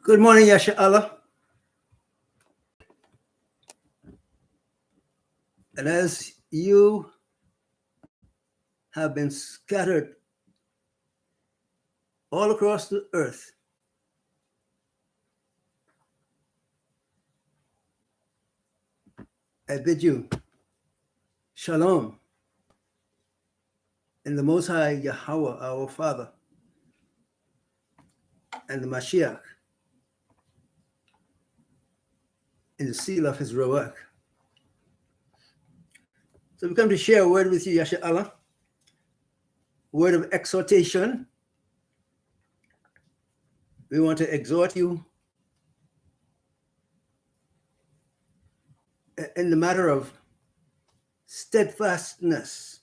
Good morning, Yasha Allah. And as you have been scattered all across the earth, I bid you shalom in the Most High Yahweh, our Father, and the Mashiach, in the seal of his Ruach. So we come to share a word with you, Yasha Allah, a word of exhortation. We want to exhort you in the matter of steadfastness.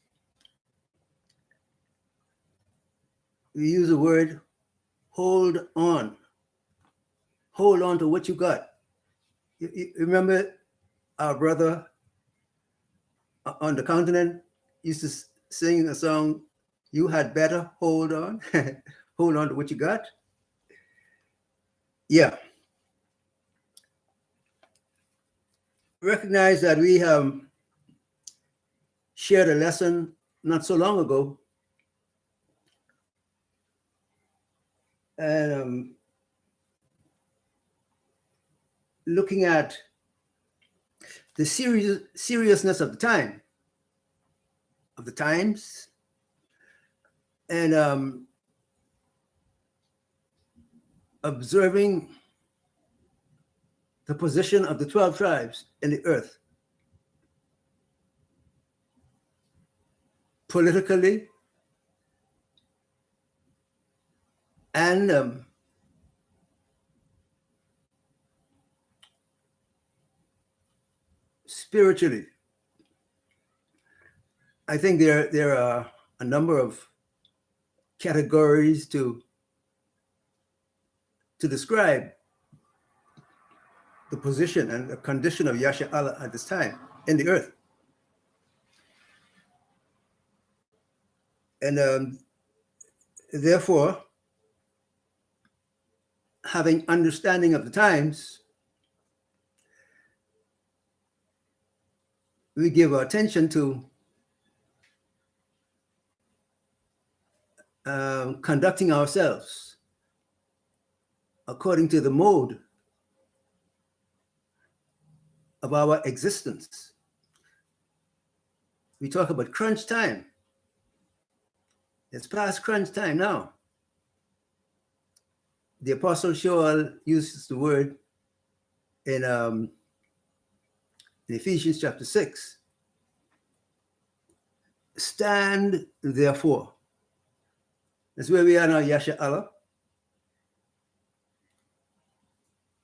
We use the word hold on. Hold on to what you got. You remember our brother on the continent used to sing a song, "You had better hold on." Hold on to what you got. Yeah. Recognize that we have shared a lesson not so long ago. And looking at the seriousness of the times, and observing the position of the 12 tribes in the earth, politically and spiritually. I think there are a number of categories to describe the position and the condition of Yasha Allah at this time in the earth. And therefore, having understanding of the times, we give our attention to conducting ourselves according to the mode of our existence. We talk about crunch time. It's past crunch time now. The Apostle Joel uses the word in Ephesians chapter 6. Stand therefore. That's where we are now, Yasha Allah.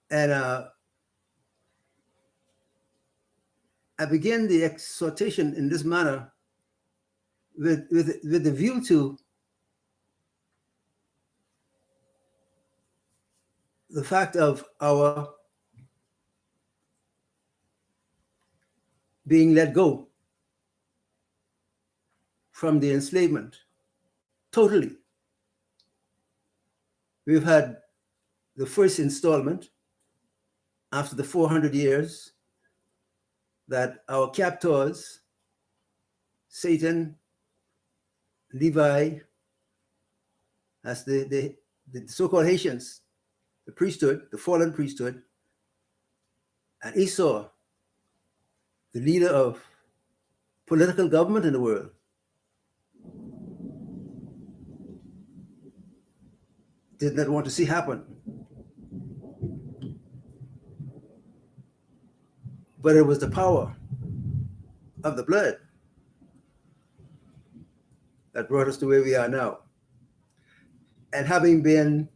And I begin the exhortation in this manner with the view to the fact of our being let go from the enslavement totally. We've had the first installment after the 400 years that our captors, Satan, Levi, as the so-called Haitians, the priesthood, the fallen priesthood, and Esau, the leader of political government in the world, did not want to see happen. But it was the power of the blood that brought us to where we are now. And having been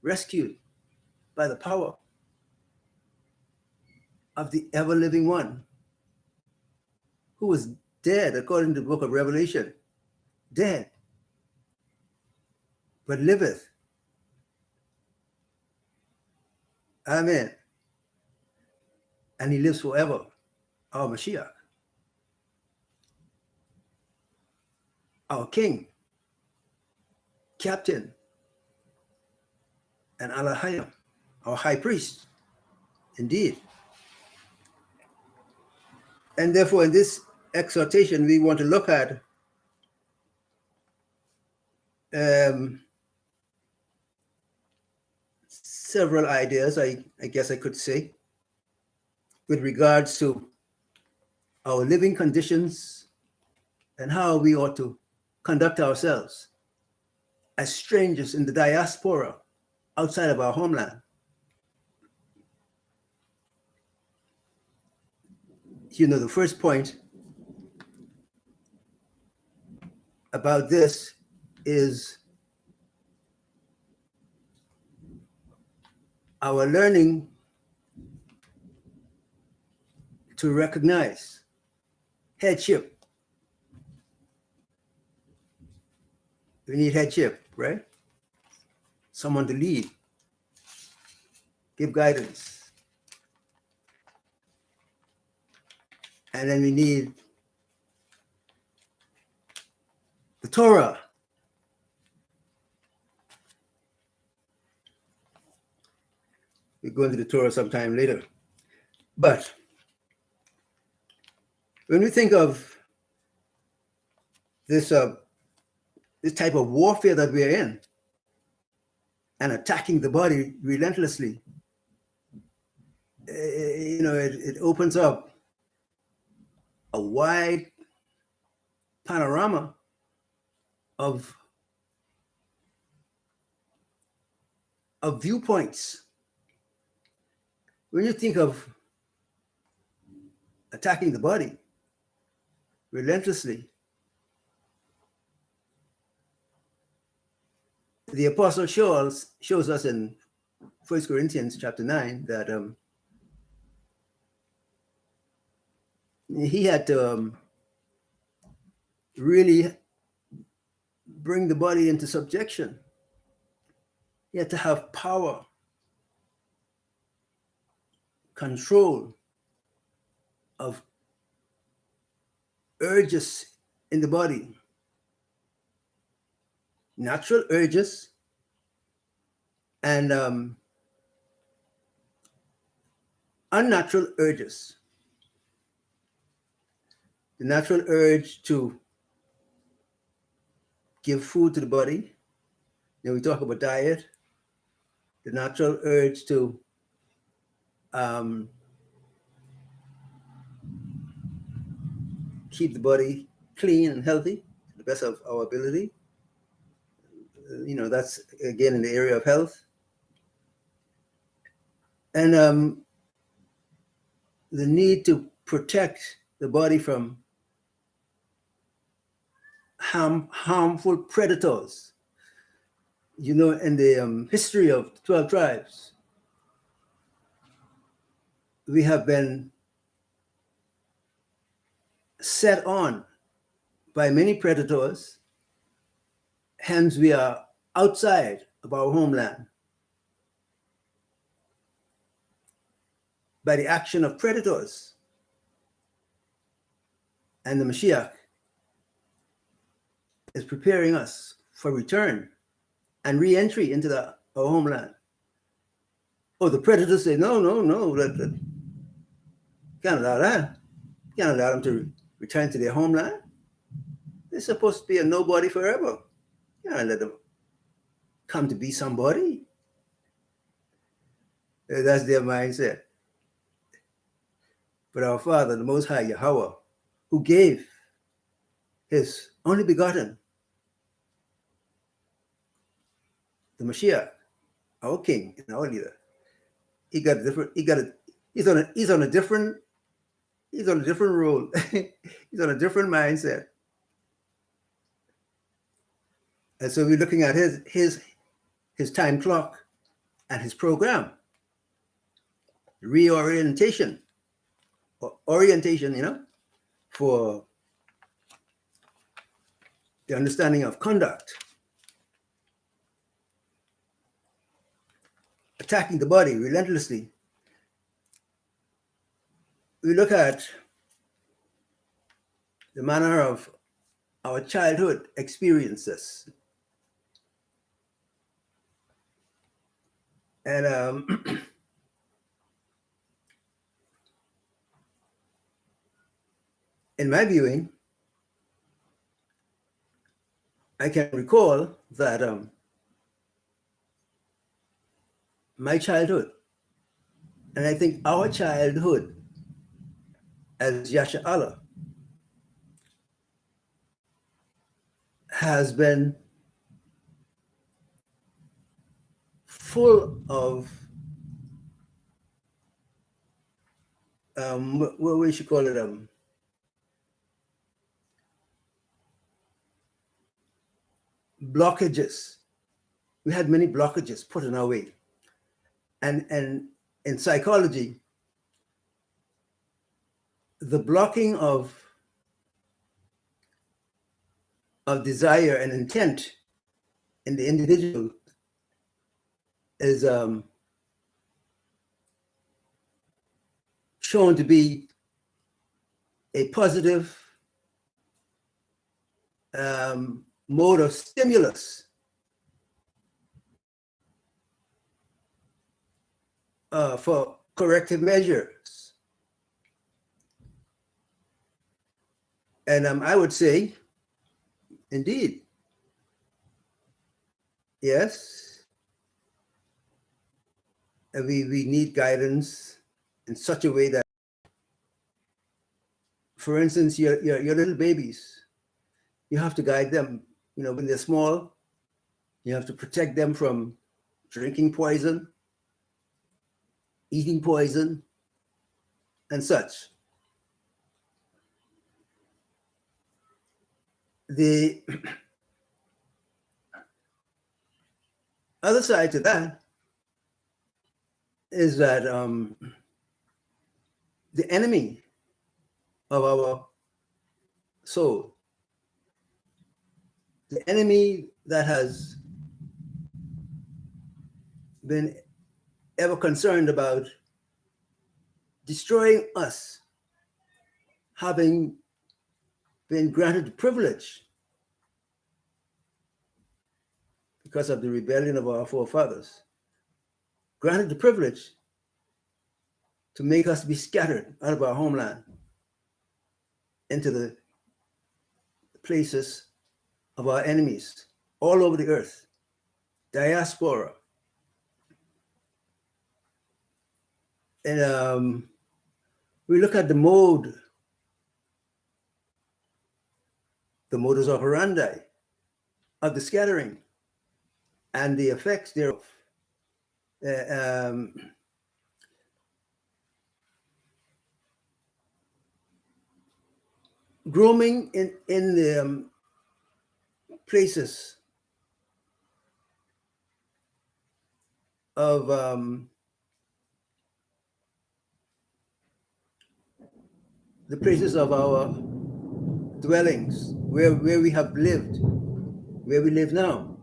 rescued by the power of the ever-living one, who was dead, according to the book of Revelation, dead, but liveth. Amen. And he lives forever, our Mashiach, our King, Captain, and Alahayim, our high priest, indeed. And therefore, in this exhortation, we want to look at several ideas, I guess I could say, with regards to our living conditions and how we ought to conduct ourselves as strangers in the diaspora outside of our homeland. The first point about this is our learning to recognize headship. We need headship, right? Someone to lead, give guidance. And then we need the Torah. We'll go into the Torah sometime later. But when we think of this type of warfare that we're in and attacking the body relentlessly, it opens up a wide panorama of viewpoints. When you think of attacking the body relentlessly, the Apostle shows us in 1 Corinthians chapter 9 that he had to really bring the body into subjection. He had to have power, control of urges in the body, natural urges and unnatural urges. The natural urge to give food to the body. We talk about diet. The natural urge to keep the body clean and healthy to the best of our ability. That's again in the area of health. And the need to protect the body from harmful predators. In the history of the 12 tribes, we have been set on by many predators. Hence, we are outside of our homeland by the action of predators. And the Mashiach is preparing us for return and re-entry into our homeland. Oh, the predators say, no, can't allow that. Can't allow them to return to their homeland. They're supposed to be a nobody forever. You can't let them come to be somebody. That's their mindset. But our Father, the Most High Yahweh, who gave his only begotten, the Mashiach, our King and our leader, he's on a different role. He's on a different mindset. And so we're looking at his time clock and his program, reorientation, or orientation, for the understanding of conduct. Attacking the body relentlessly. We look at the manner of our childhood experiences. And in my viewing, I can recall that my childhood, and I think our childhood as Yasha Allah has been full of what we should call it, blockages. We had many blockages put in our way. And in psychology, the blocking of desire and intent in the individual is shown to be a positive mode of stimulus for corrective measures. And I would say, indeed, yes, we need guidance in such a way that, for instance, your little babies, you have to guide them, when they're small. You have to protect them from drinking poison, eating poison, and such. The other side to that is that the enemy of our soul, the enemy that has been ever concerned about destroying us, having been granted the privilege because of the rebellion of our forefathers, granted the privilege to make us be scattered out of our homeland into the places of our enemies all over the earth, diaspora. And we look at the modus operandi of the scattering and the effects thereof. Grooming in the places of our dwellings, where we have lived, where we live now,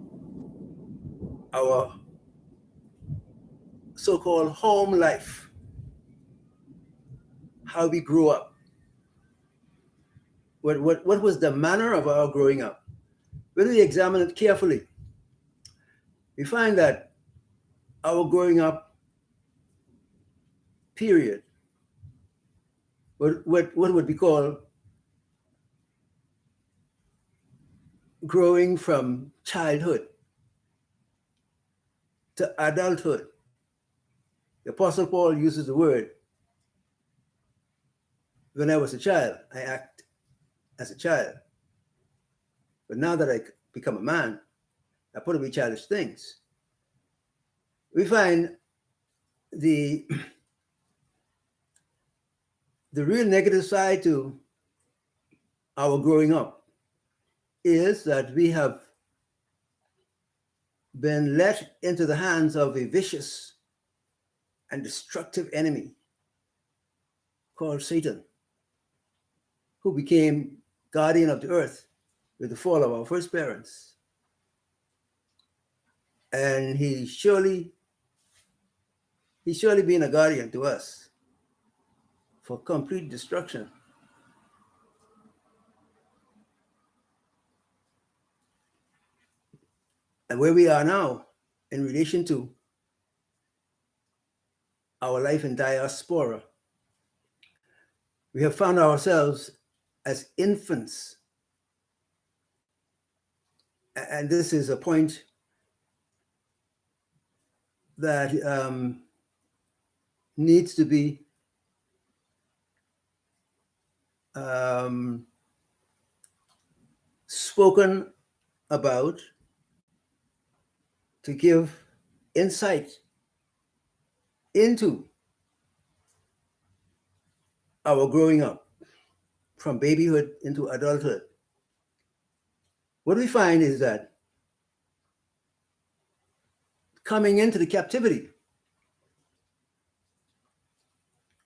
our so-called home life, how we grew up. What was the manner of our growing up? When we examine it carefully, we find that our growing up period, what would be called growing from childhood to adulthood. The Apostle Paul uses the word, when I was a child, I act as a child. But now that I become a man, I put away childish things. We find the real negative side to our growing up is that we have been let into the hands of a vicious and destructive enemy called Satan, who became guardian of the earth with the fall of our first parents. And he's surely been a guardian to us for complete destruction. And where we are now in relation to our life in diaspora, we have found ourselves as infants. And this is a point that needs to be spoken about to give insight into our growing up from babyhood into adulthood. What we find is that coming into the captivity,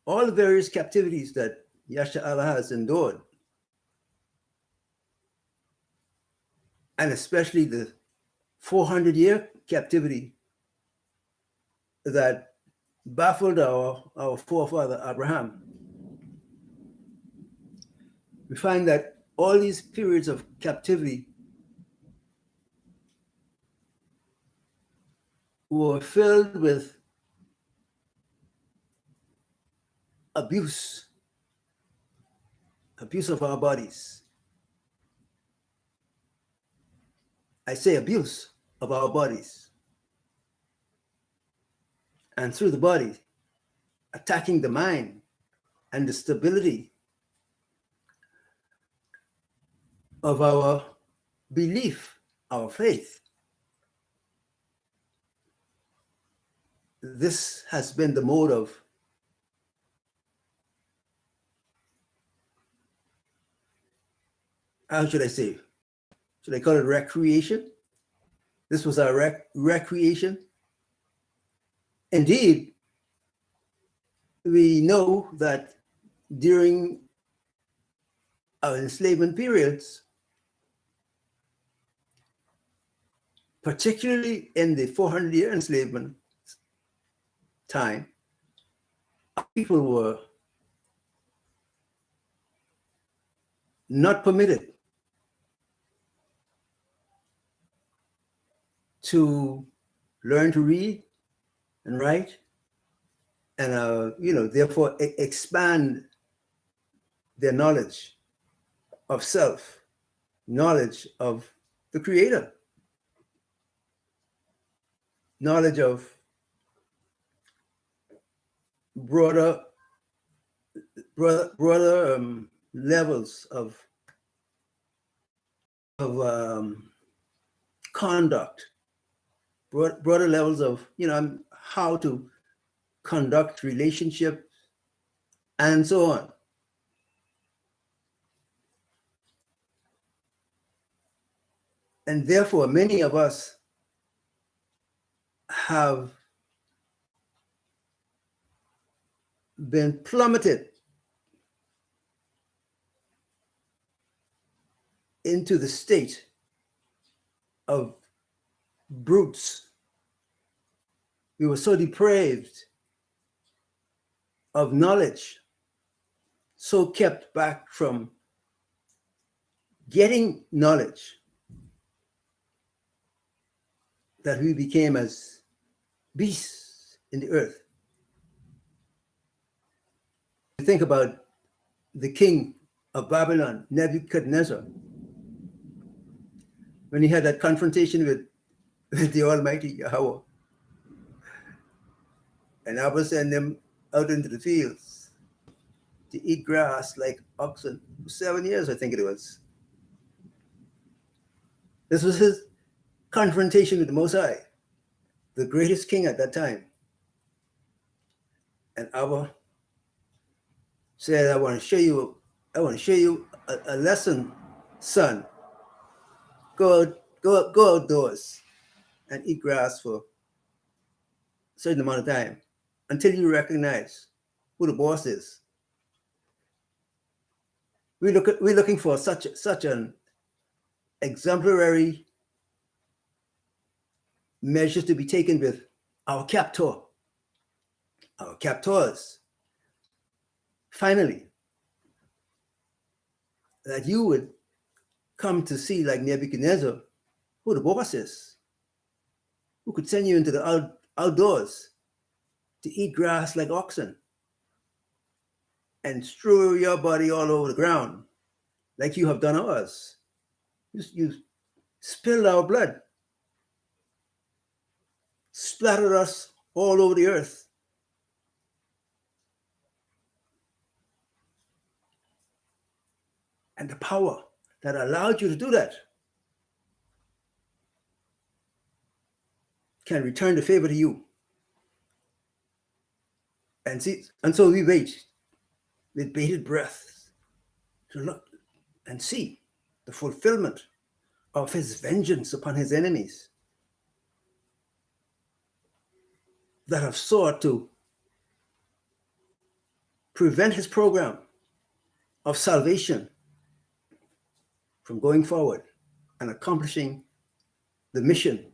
all the various captivities that Yasha Allah has endured, and especially the 400-year captivity that baffled our forefather Abraham, we find that all these periods of captivity were filled with abuse of our bodies. I say abuse of our bodies. And through the body, attacking the mind and the stability of our belief, our faith. This has been the mode of how should I say? Should I call it recreation? This was our recreation. Indeed, we know that during our enslavement periods, particularly in the 400-year enslavement time, people were not permitted to learn to read and write, and therefore expand their knowledge of self, knowledge of the Creator, knowledge of broader levels of conduct, broader levels of how to conduct relationships and so on. And therefore, many of us have been plummeted into the state of brutes. We were so depraved of knowledge, so kept back from getting knowledge, that we became as beasts in the earth. Think about the king of Babylon, Nebuchadnezzar, when he had that confrontation with the Almighty Yahweh. And Abba sent them out into the fields to eat grass like oxen for 7 years, I think it was. This was his confrontation with the Most High, the greatest king at that time. And Abba said, I want to show you a lesson, son. Go outdoors and eat grass for a certain amount of time until you recognize who the boss is. We're looking for such an exemplary measures to be taken with our captors. Finally, that you would come to see, like Nebuchadnezzar, who the boss is, who could send you into the outdoors to eat grass like oxen and strew your body all over the ground like you have done ours. You spilled our blood, splattered us all over the earth. And the power that allowed you to do that can return the favor to you. And so we wait with bated breath to look and see the fulfillment of his vengeance upon his enemies that have sought to prevent his program of salvation from going forward and accomplishing the mission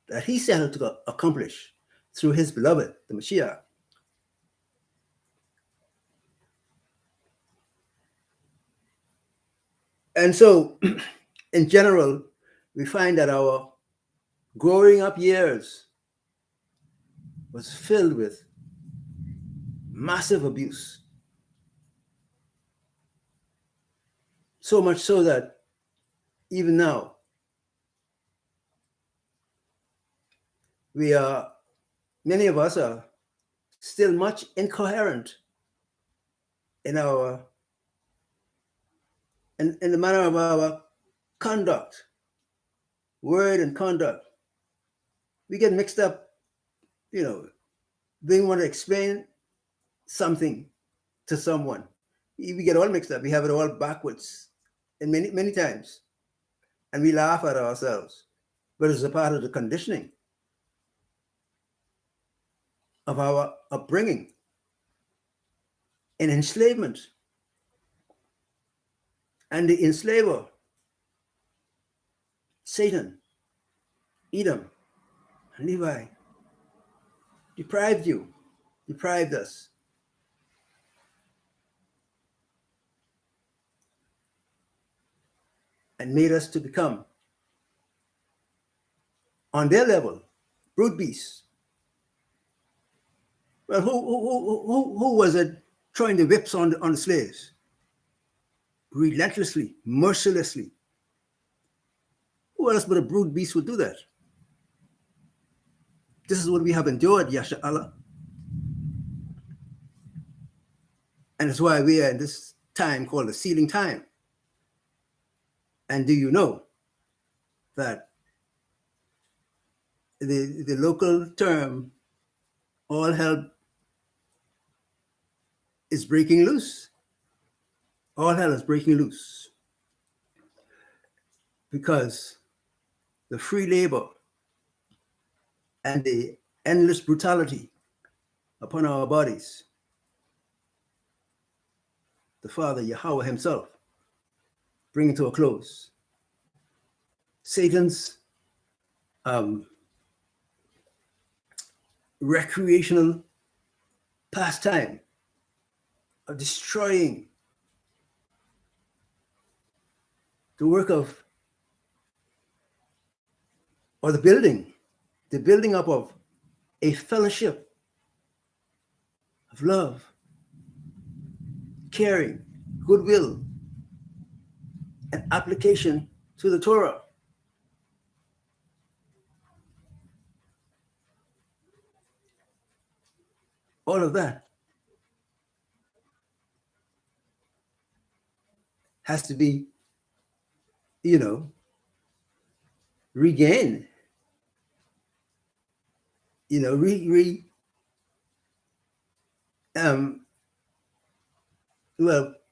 that he set out to accomplish through his beloved, the Mashiach. And so, in general, we find that our growing up years was filled with massive abuse. So much so that even now, many of us are still much incoherent in the manner of our conduct, word and conduct. We get mixed up, we want to explain something to someone. We get all mixed up. We have it all backwards, and many times, and we laugh at ourselves. But it's a part of the conditioning of our upbringing and enslavement. And the enslaver, Satan, Edom, and Levi, deprived us. And made us to become, on their level, brute beasts. Well, who was it throwing the whips on the slaves? Relentlessly, mercilessly. Who else but a brute beast would do that? This is what we have endured, Yasha Allah. And it's why we are in this time called the sealing time. And do you know that the local term, all hell is breaking loose? All hell is breaking loose because the free labor and the endless brutality upon our bodies, the Father Yahweh himself bring it to a close. Satan's recreational pastime of destroying the work of, or the building up of a fellowship of love, caring, goodwill, and application to the Torah. All of that has to be, regained,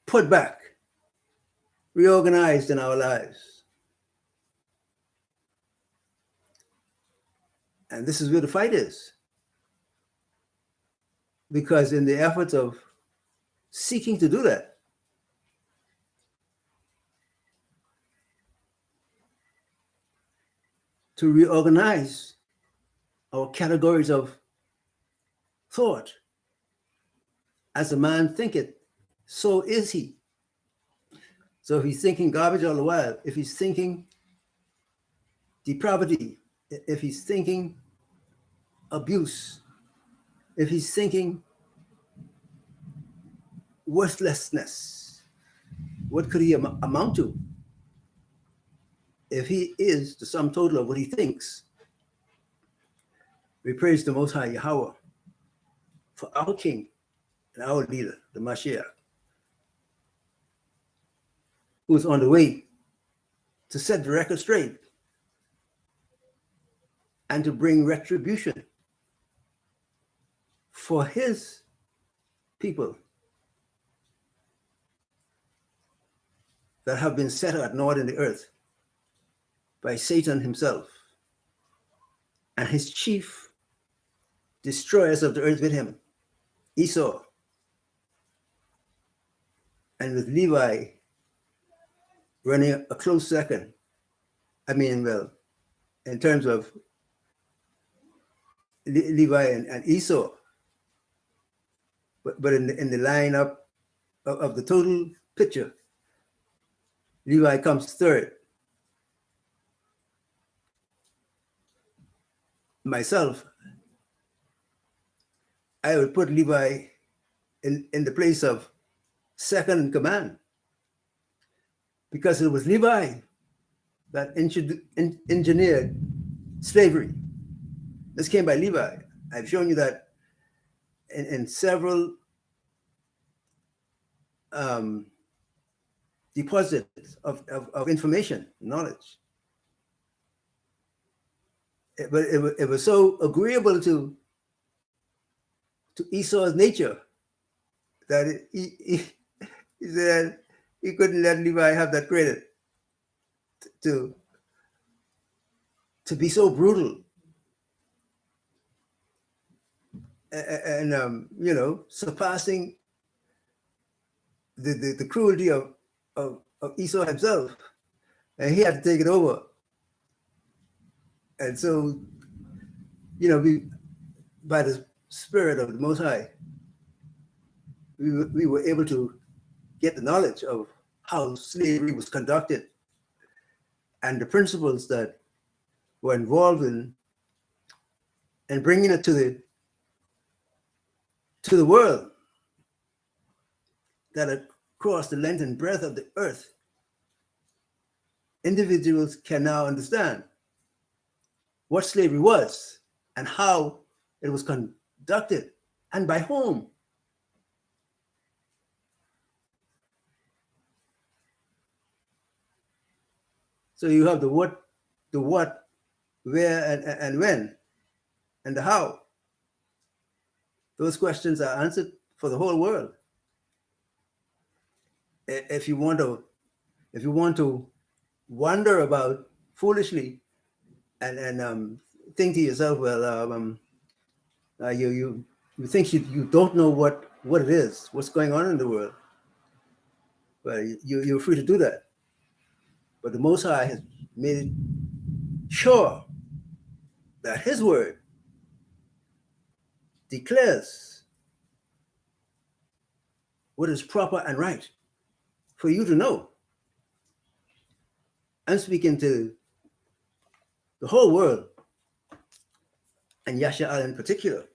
put back, reorganized in our lives. And this is where the fight is. Because in the efforts of seeking to do that, to reorganize our categories of thought, as a man thinketh, so is he. So if he's thinking garbage all the while, if he's thinking depravity, if he's thinking abuse, if he's thinking worthlessness, what could he amount to? If he is the sum total of what he thinks, we praise the Most High Yahweh for our King and our leader, the Mashiach, who's on the way to set the record straight and to bring retribution for his people that have been set at naught in the earth by Satan himself and his chief destroyers of the earth with him, Esau, and with Levi running a close second. I mean, well, in terms of Levi and Esau, but in the lineup of the total picture, Levi comes third. Myself, I would put Levi in the place of second in command, because it was Levi that engineered slavery. This came by Levi. I've shown you that in several deposits of information, knowledge. But it was so agreeable to Esau's nature that he said he couldn't let Levi have that credit to be so brutal and surpassing the cruelty of Esau himself, and he had to take it over. And so, we, by the Spirit of the Most High, we were able to get the knowledge of how slavery was conducted and the principles that were involved in bringing it to the world, that across the length and breadth of the earth, individuals can now understand what slavery was and how it was conducted and by whom. So you have the what, where, and when, and the how. Those questions are answered for the whole world. If you want to wonder about foolishly and think to yourself, well, you think you don't know what it is, what's going on in the world. Well, you're free to do that. But the Most High has made it sure that his word declares what is proper and right for you to know. I'm speaking to the whole world, and Yasha'al in particular.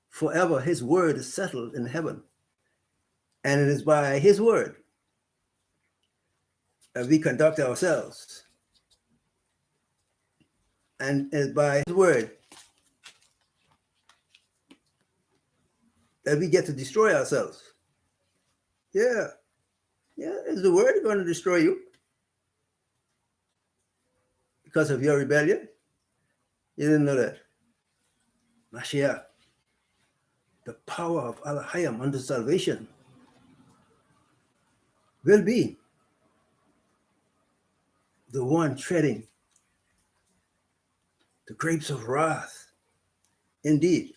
Forever his word is settled in heaven, and it is by his word that we conduct ourselves, and it is by his word that we get to destroy ourselves. Yeah, is the word going to destroy you because of your rebellion? You didn't know that. Mashiach, the power of Al-Hayam unto salvation, will be the one treading the grapes of wrath, indeed.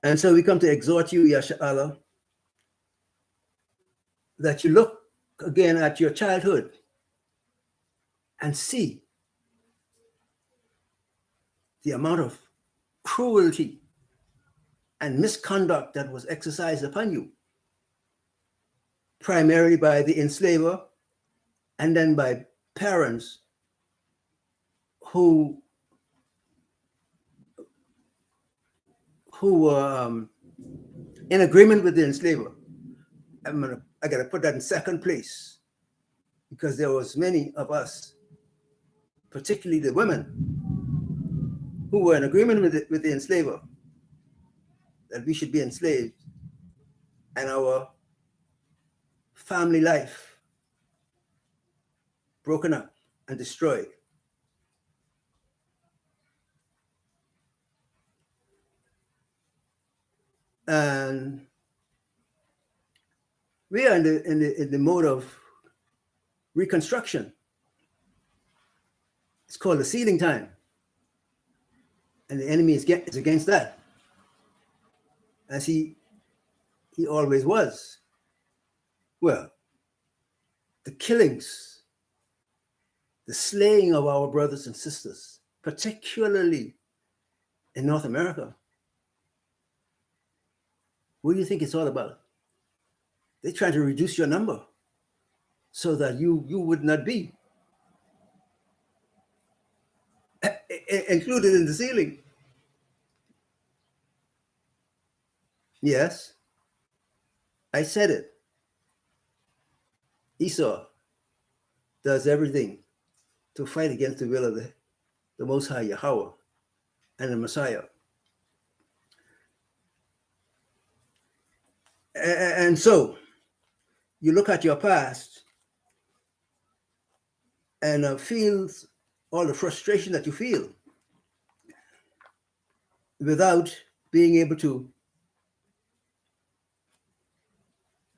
And so we come to exhort you, Yasha'Allah, that you look again at your childhood and see the amount of cruelty and misconduct that was exercised upon you, primarily by the enslaver and then by parents who who were in agreement with the enslaver. I got to put that in second place, because there was many of us, particularly the women, who were in agreement with the enslaver, that we should be enslaved, and our family life broken up and destroyed. And we are in the mode of reconstruction. It's called the sealing time, and the enemy is against that, as he always was. Well, the killings, the slaying of our brothers and sisters, particularly in North America. What do you think it's all about? They're trying to reduce your number so that you would not be included in the ceiling. Yes, I said it. Esau does everything to fight against the will of the Most High Yahweh and the Messiah. And so you look at your past and feel all the frustration that you feel without being able to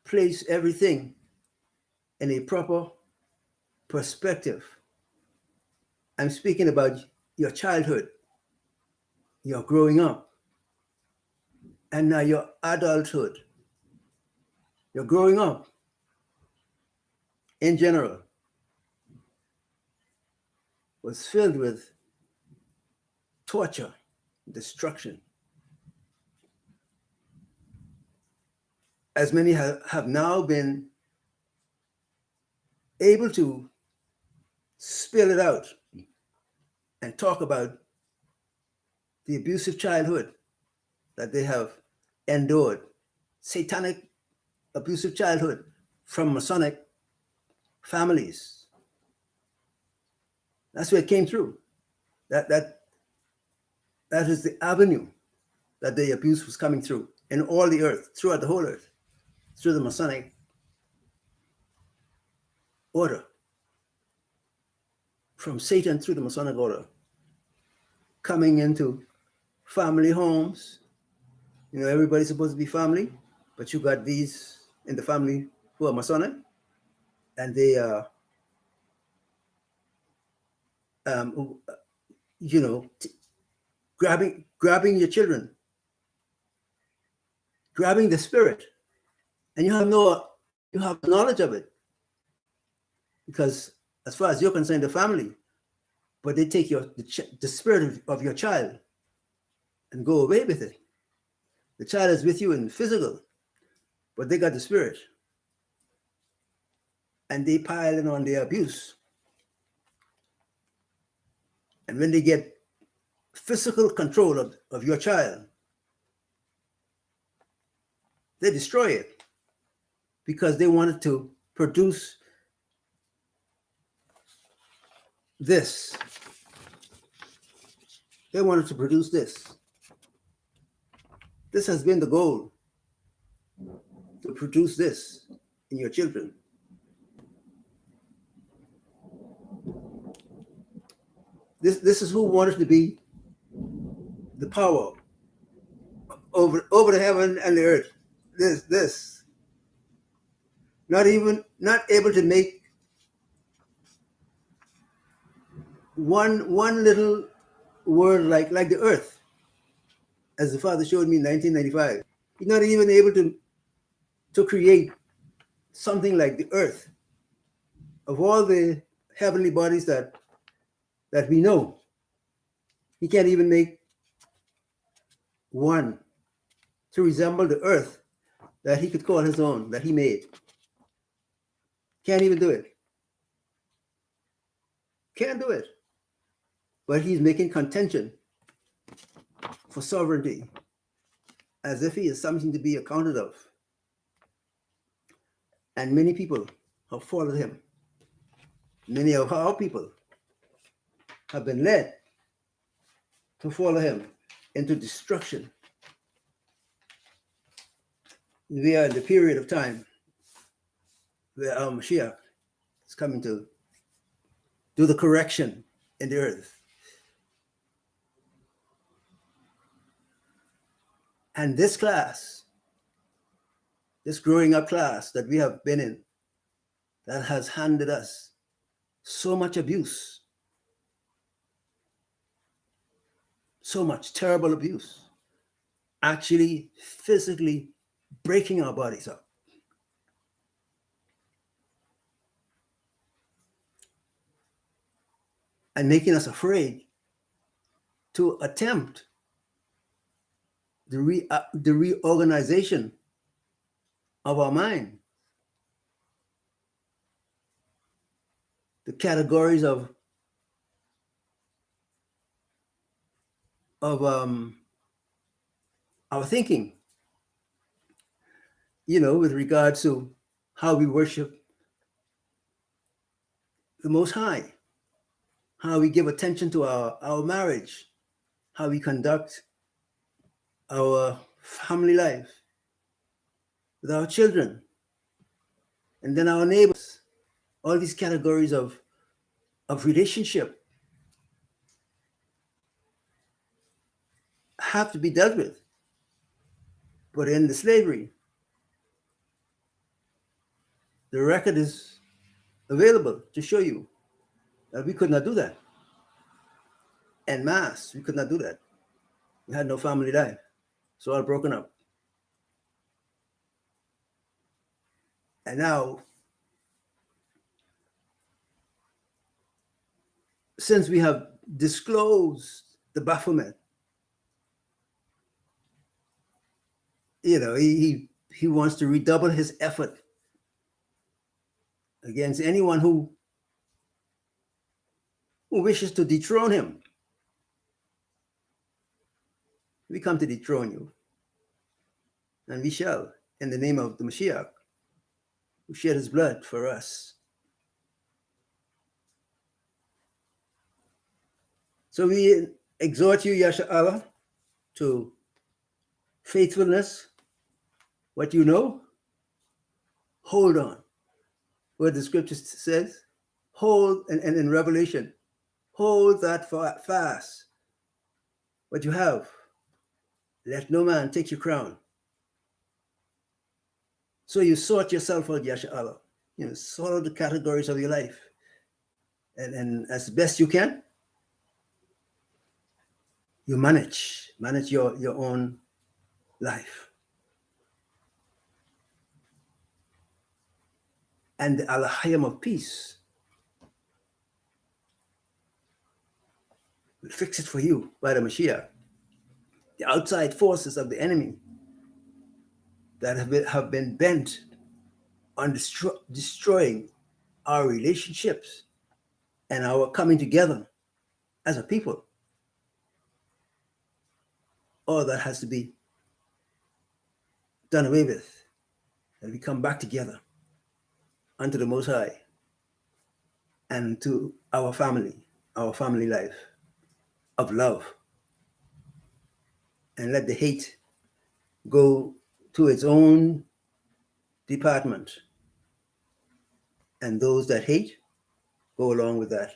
place everything in a proper perspective. I'm speaking about your childhood, your growing up, and now your adulthood. Your growing up in general was filled with torture, destruction. As many have now been able to spill it out and talk about the abusive childhood that they have endured, satanic abusive childhood from Masonic families. That's where it came through. That is the avenue that the abuse was coming through in all the earth, throughout the whole earth, through the Masonic order, from Satan through the Masonic order, coming into family homes. You know, everybody's supposed to be family, but you got these in the family who are Masonic, and they are, you know, grabbing your children, grabbing the spirit, and you have knowledge of it, because as far as you're concerned, the family, but they take the spirit of your child and go away with it. The child is with you in physical, but they got the spirit, and they pile in on their abuse. And when they get physical control of your child, they destroy it, because they wanted to produce this. They wanted to produce this. This has been the goal, to produce this in your children. This is who wanted to be the power over the heaven and the earth. This. Not able to make one little word like the earth, as the Father showed me in 1995. He's not even able to create something like the earth. Of all the heavenly bodies that we know, he can't even make one to resemble the earth that he could call his own, that he made. Can't even do it. Can't do it. But he's making contention for sovereignty as if he is something to be accounted of. And many people have followed him. Many of our people have been led to follow him into destruction. We are in the period of time where our Mashiach is coming to do the correction in the earth. And this class, this growing up class that we have been in, that has handed us so much abuse, so much terrible abuse, actually physically breaking our bodies up. And making us afraid to attempt the reorganization of our mind. The categories of our thinking, with regards to how we worship the Most High, how we give attention to our marriage, how we conduct our family life with our children, and then our neighbors. All these categories of relationship have to be dealt with. But in the slavery, the record is available to show you that we could not do that. En masse, we could not do that. We had no family life. So all broken up. And now, since we have disclosed the Baphomet, he wants to redouble his effort against anyone who wishes to dethrone him. We come to dethrone you, and we shall, in the name of the Mashiach, who shed his blood for us. So we exhort you, Yasha Allah, to faithfulness. What you know, hold on. What the scripture says, hold, and in Revelation, hold that fast. What you have, let no man take your crown. So you sort yourself out, Yasha Allah. Sort out the categories of your life. And as best you can, you manage your own life. And the Al-Hayam of peace will fix it for you by the Mashiach. The outside forces of the enemy that have been bent on destroying our relationships and our coming together as a people. All that has to be done away with, and we come back together unto the Most High and to our family life of love, and let the hate go to its own department, and those that hate go along with that.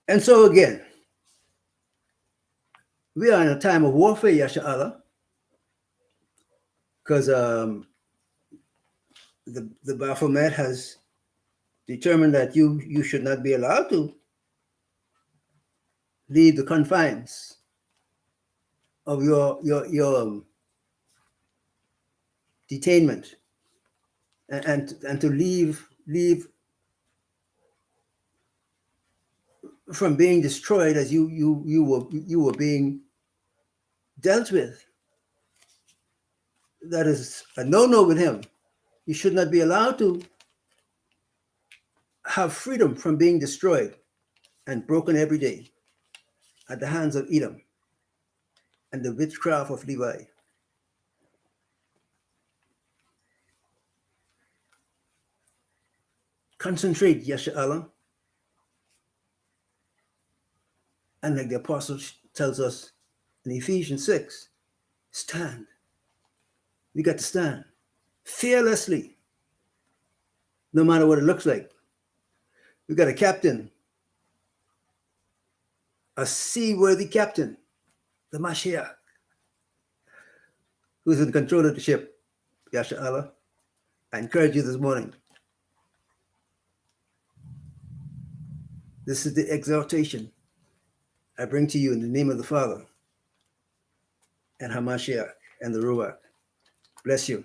And so again, we are in a time of warfare, Yasha Allah, because the Baphomet has determined that you should not be allowed to leave the confines of your detainment, and to leave from being destroyed as you were being dealt with. That is a no-no with him. You should not be allowed to have freedom from being destroyed. and broken every day at the hands of Edom and the witchcraft of Levi. Concentrate, Yasha, and like the apostle tells us in Ephesians 6, stand. We got to stand fearlessly, no matter what it looks like. We got a captain, a seaworthy captain, the Mashiach, who's in control of the ship. Yasha Allah, I encourage you this morning. This is the exhortation I bring to you in the name of the Father and Hamashiach and the Ruach. Bless you.